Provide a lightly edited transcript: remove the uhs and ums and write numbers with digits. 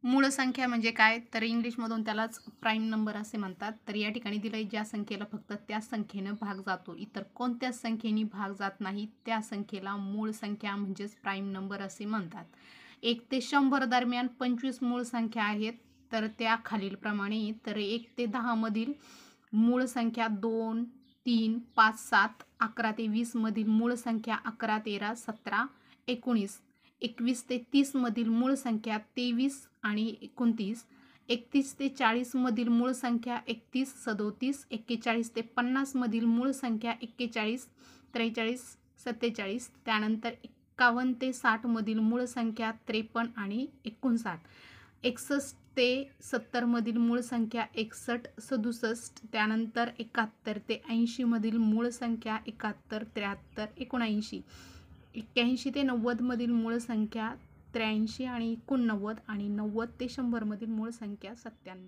मूळ संख्या म्हणजे काय? तर इंग्लिशमधून त्यालाच प्राईम नंबर असे म्हणतात. तर या ठिकाणी दिलंय ज्या संख्येला फक्त त्याच संख्येनं भाग जातो, इतर कोणत्याच संख्येने भाग जात नाही, त्या संख्येला मूळ संख्या म्हणजेच प्राईम नंबर असे म्हणतात. 1 ते 100 दरम्यान 25 मूळ संख्या आहेत. तर त्या खालीलप्रमाणे. तर 1 ते 10 मधील मूळ संख्या 2, 3, 5, 7, 11 ते 20 मधील मूळ संख्या 11, 13, 17, 19, 21 ते 30 मधील मूळ संख्या 23 आणि 29, 31 ते 40 मधील मूळ संख्या 31, 37, 41 ते 50 मधील मूळ संख्या 41, 43, 47, त्यानंतर 51 ते 60 मधील मूळ संख्या 53 आणि 59, 61 ते 70 मधील मूळ संख्या 61, 67, त्यानंतर 71 ते 80 मधील मूळ संख्या 71, 73, 79, 81 ते 90 मधील मूळ संख्या 83 आणि 89, आणि 90 ते 100 मधील मूळ संख्या 97.